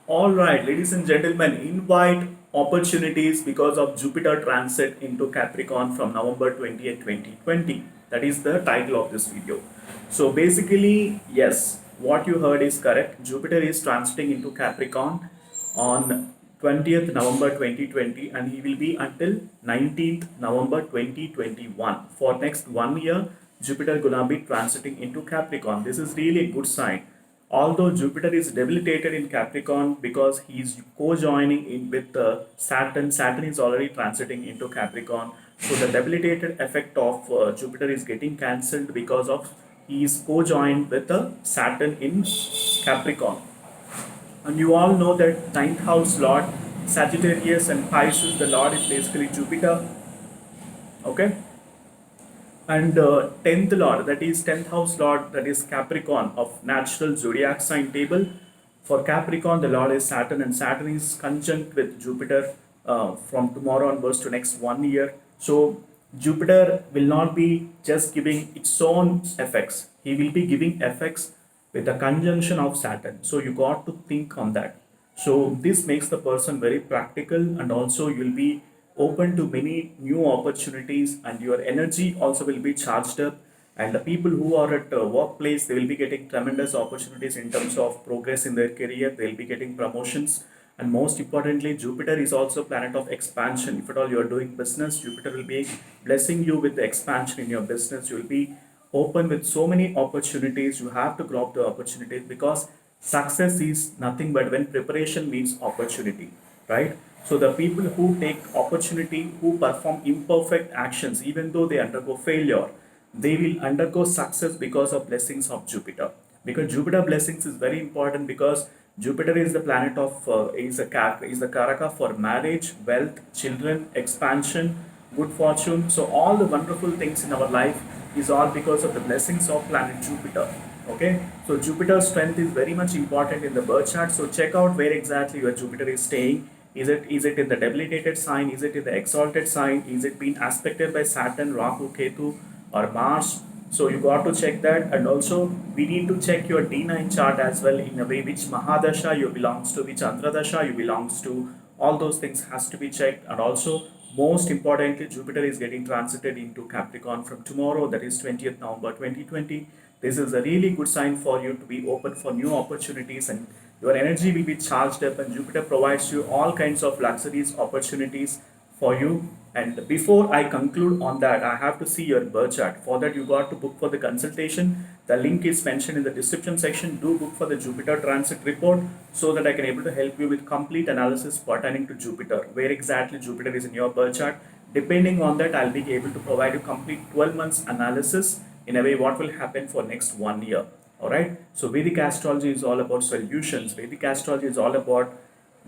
All right, ladies and gentlemen, invite opportunities because of Jupiter transit into Capricorn from November 20th, 2020. That is the title of this video. So basically, yes, what you heard is correct. Jupiter is transiting into Capricorn on 20th November 2020 and he will be until 19th November 2021. For next 1 year, Jupiter gonna be transiting into Capricorn. This is really a good sign. Although Jupiter is debilitated in Capricorn because he is co-joining in with Saturn. Saturn is already transiting into Capricorn. So the debilitated effect of Jupiter is getting cancelled because of he is co-joined with Saturn in Capricorn. And you all know that ninth house lord, Sagittarius and Pisces, the lord is basically Jupiter. Okay. And 10th lord, that is 10th house lord, that is Capricorn of natural zodiac sign table. For Capricorn, the lord is Saturn, and Saturn is conjunct with Jupiter from tomorrow onwards to next 1 year. So Jupiter will not be just giving its own effects, he will be giving effects with the conjunction of Saturn. So you got to think on that. So this makes the person very practical, and also you'll be open to many new opportunities, and your energy also will be charged up. And the people who are at workplace, they will be getting tremendous opportunities in terms of progress in their career. They'll be getting promotions, and most importantly, Jupiter is also planet of expansion. If at all you are doing business, Jupiter will be blessing you with the expansion in your business. You'll be open with so many opportunities. You have to grab the opportunities because success is nothing but when preparation meets opportunity, right? So the people who take opportunity, who perform imperfect actions, even though they undergo failure, they will undergo success because of blessings of Jupiter. Because Jupiter blessings is very important because Jupiter is the planet of is the Karaka for marriage, wealth, children, expansion, good fortune. So all the wonderful things in our life is all because of the blessings of planet Jupiter. Okay, so Jupiter's strength is very much important in the birth chart. So check out where exactly your Jupiter is staying. Is it in the debilitated sign? Is it in the exalted sign? Is it being aspected by Saturn, Rahu, Ketu, or Mars? So you got to check that, and also we need to check your D9 chart as well in a way which Mahadasha you belongs to, which Antradasha you belongs to. All those things has to be checked, and also most importantly, Jupiter is getting transited into Capricorn from tomorrow, that is 20th November 2020. This is a really good sign for you to be open for new opportunities, and your energy will be charged up, and Jupiter provides you all kinds of luxuries, opportunities for you. And before I conclude on that, I have to see your birth chart. For that, you got to book for the consultation. The link is mentioned in the description section. Do book for the Jupiter transit report so that I can able to help you with complete analysis pertaining to Jupiter, where exactly Jupiter is in your birth chart. Depending on that, I'll be able to provide you complete 12 months analysis in a way what will happen for next 1 year. All right. So Vedic astrology is all about solutions. Vedic astrology is all about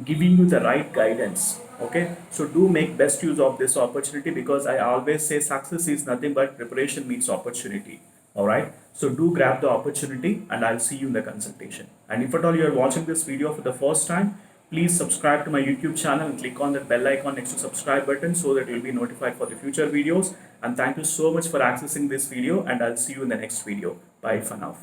giving you the right guidance. Okay, so do make best use of this opportunity, because I always say success is nothing but preparation meets opportunity. All right, so do grab the opportunity, and I'll see you in the consultation. And if at all you are watching this video for the first time, please subscribe to my YouTube channel and click on the bell icon next to subscribe button so that you'll be notified for the future videos. And thank you so much for accessing this video, and I'll see you in the next video. Bye for now.